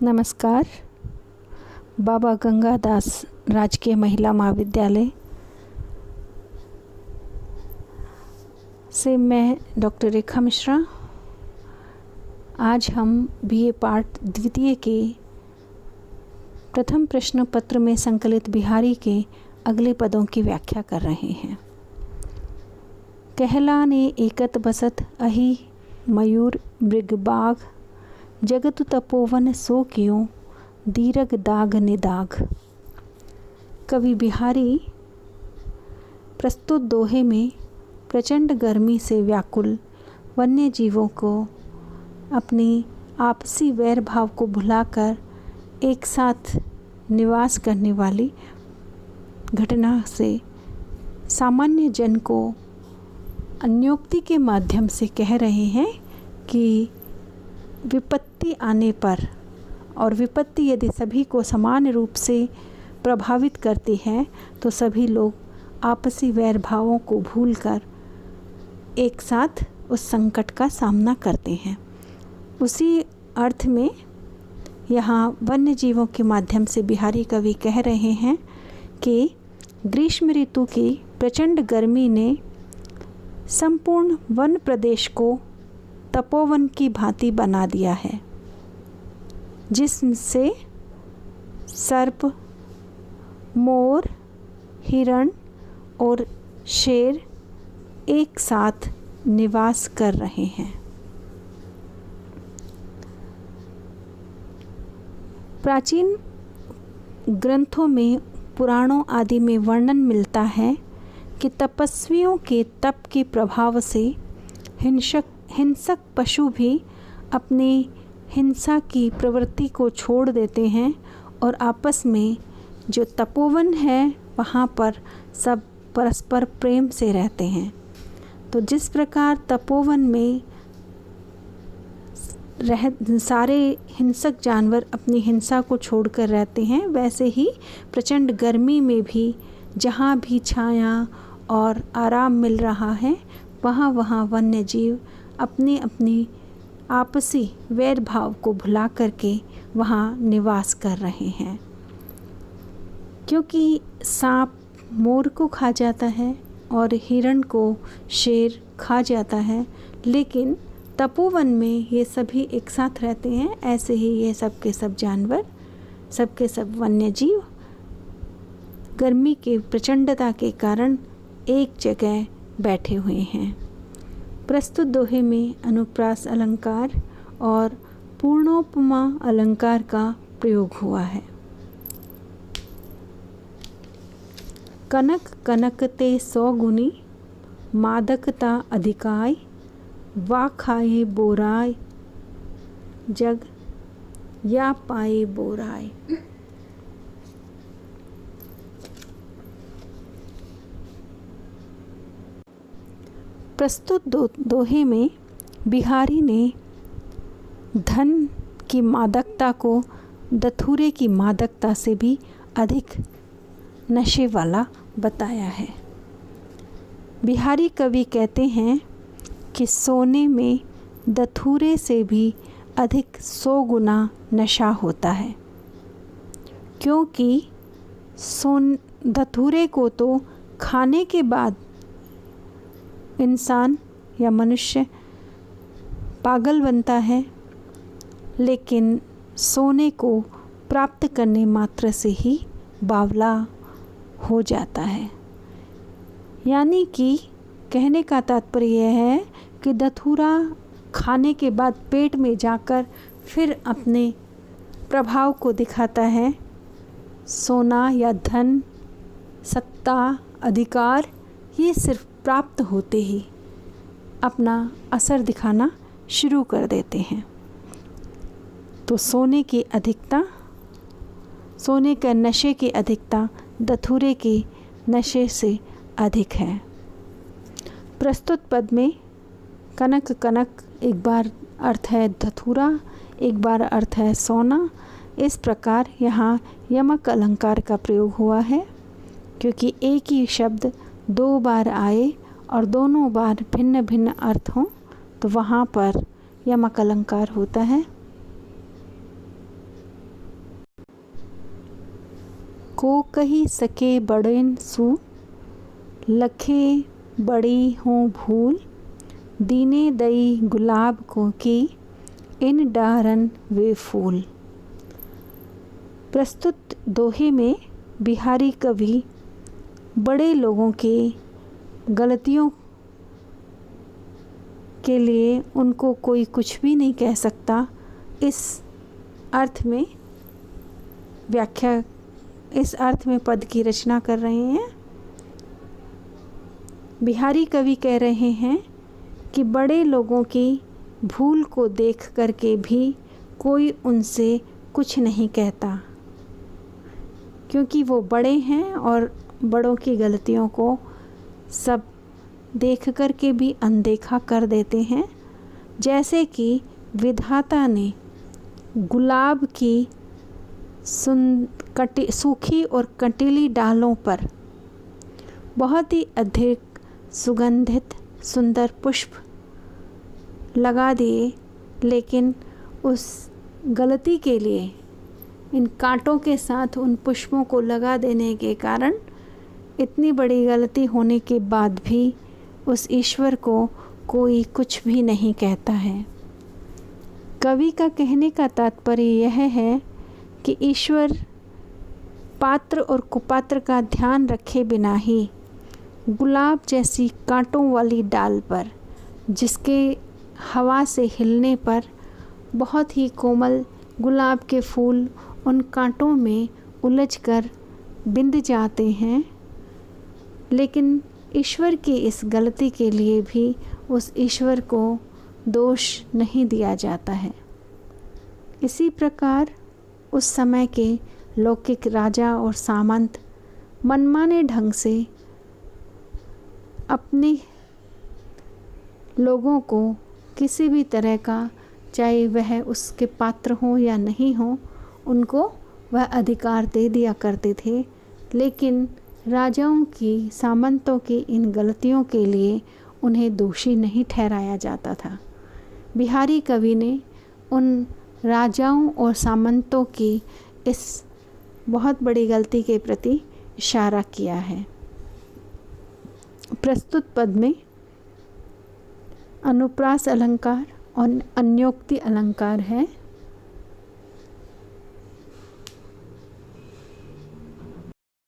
नमस्कार। बाबा गंगादास राजकीय महिला महाविद्यालय से मैं डॉक्टर रेखा मिश्रा। आज हम बीए पार्ट द्वितीय के प्रथम प्रश्न पत्र में संकलित बिहारी के अगले पदों की व्याख्या कर रहे हैं। कहला ने एकत बसत अहि मयूर मृगबाग, जगत तपोवन सो क्यों दीर्घ दाग निदाग। कवि बिहारी प्रस्तुत दोहे में प्रचंड गर्मी से व्याकुल वन्य जीवों को अपनी आपसी वैर भाव को भुलाकर एक साथ निवास करने वाली घटना से सामान्य जन को अन्योक्ति के माध्यम से कह रहे हैं कि विपत्ति आने पर, और विपत्ति यदि सभी को समान रूप से प्रभावित करती है तो सभी लोग आपसी वैर भावों को भूलकर एक साथ उस संकट का सामना करते हैं। उसी अर्थ में यहाँ वन्य जीवों के माध्यम से बिहारी कवि कह रहे हैं कि ग्रीष्म ऋतु की प्रचंड गर्मी ने संपूर्ण वन प्रदेश को तपोवन की भांति बना दिया है, जिससे सर्प, मोर, हिरण और शेर एक साथ निवास कर रहे हैं। प्राचीन ग्रंथों में, पुराणों आदि में वर्णन मिलता है कि तपस्वियों के तप के प्रभाव से हिंसक पशु भी अपनी हिंसा की प्रवृत्ति को छोड़ देते हैं और आपस में जो तपोवन है वहाँ पर सब परस्पर प्रेम से रहते हैं। तो जिस प्रकार तपोवन में सारे हिंसक जानवर अपनी हिंसा को छोड़कर रहते हैं, वैसे ही प्रचंड गर्मी में भी जहाँ भी छाया और आराम मिल रहा है वहाँ वन्य जीव अपनी अपनी आपसी वैर भाव को भुला करके वहाँ निवास कर रहे हैं। क्योंकि सांप मोर को खा जाता है और हिरण को शेर खा जाता है, लेकिन तपोवन में ये सभी एक साथ रहते हैं। ऐसे ही ये सब के सब जानवर, सब के सब वन्य जीव गर्मी के प्रचंडता के कारण एक जगह बैठे हुए हैं। प्रस्तुत दोहे में अनुप्रास अलंकार और पूर्णोपमा अलंकार का प्रयोग हुआ है। कनक कनकते 100 गुनी, मादकता अधिकाय, वा खाए बोराय, जग या पाए बोराय। प्रस्तुत दोहे में बिहारी ने धन की मादकता को धतूरे की मादकता से भी अधिक नशे वाला बताया है। बिहारी कवि कहते हैं कि सोने में धतूरे से भी अधिक 100 गुना नशा होता है, क्योंकि धतूरे को तो खाने के बाद इंसान या मनुष्य पागल बनता है, लेकिन सोने को प्राप्त करने मात्र से ही बावला हो जाता है। यानी कि कहने का तात्पर्य यह है कि धतूरा खाने के बाद पेट में जाकर फिर अपने प्रभाव को दिखाता है। सोना या धन, सत्ता, अधिकार, ये सिर्फ प्राप्त होते ही अपना असर दिखाना शुरू कर देते हैं। तो सोने की अधिकता, सोने का नशे की अधिकता धतूरे के नशे से अधिक है। प्रस्तुत पद में कनक कनक एक बार अर्थ है धतूरा, एक बार अर्थ है सोना। इस प्रकार यहाँ यमक अलंकार का प्रयोग हुआ है, क्योंकि एक ही शब्द 2 बार आए और दोनों बार भिन्न भिन्न अर्थ हों, तो वहाँ पर यमक अलंकार होता है। को कही सके बड़ेन सू, लखे बड़ी हों भूल, दीने दई गुलाब को की, इन डारन वे फूल। प्रस्तुत दोहे में बिहारी कवि बड़े लोगों के गलतियों के लिए उनको कोई कुछ भी नहीं कह सकता, इस अर्थ में पद की रचना कर रहे हैं। बिहारी कवि कह रहे हैं कि बड़े लोगों की भूल को देख करके भी कोई उनसे कुछ नहीं कहता, क्योंकि वो बड़े हैं और बड़ों की गलतियों को सब देख कर के भी अनदेखा कर देते हैं। जैसे कि विधाता ने गुलाब की सूखी और कटीली डालों पर बहुत ही अधिक सुगंधित सुंदर पुष्प लगा दिए, लेकिन उस गलती के लिए इन कांटों के साथ उन पुष्पों को लगा देने के कारण इतनी बड़ी गलती होने के बाद भी उस ईश्वर को कोई कुछ भी नहीं कहता है। कवि का कहने का तात्पर्य यह है कि ईश्वर पात्र और कुपात्र का ध्यान रखे बिना ही गुलाब जैसी कांटों वाली डाल पर, जिसके हवा से हिलने पर बहुत ही कोमल गुलाब के फूल उन कांटों में उलझकर बिंद जाते हैं, लेकिन ईश्वर की इस गलती के लिए भी उस ईश्वर को दोष नहीं दिया जाता है। इसी प्रकार उस समय के लौकिक राजा और सामंत मनमाने ढंग से अपने लोगों को किसी भी तरह का, चाहे वह उसके पात्र हों या नहीं हों, उनको वह अधिकार दे दिया करते थे। लेकिन राजाओं की, सामंतों की इन गलतियों के लिए उन्हें दोषी नहीं ठहराया जाता था। बिहारी कवि ने उन राजाओं और सामंतों की इस बहुत बड़ी गलती के प्रति इशारा किया है। प्रस्तुत पद में अनुप्रास अलंकार और अन्योक्ति अलंकार है।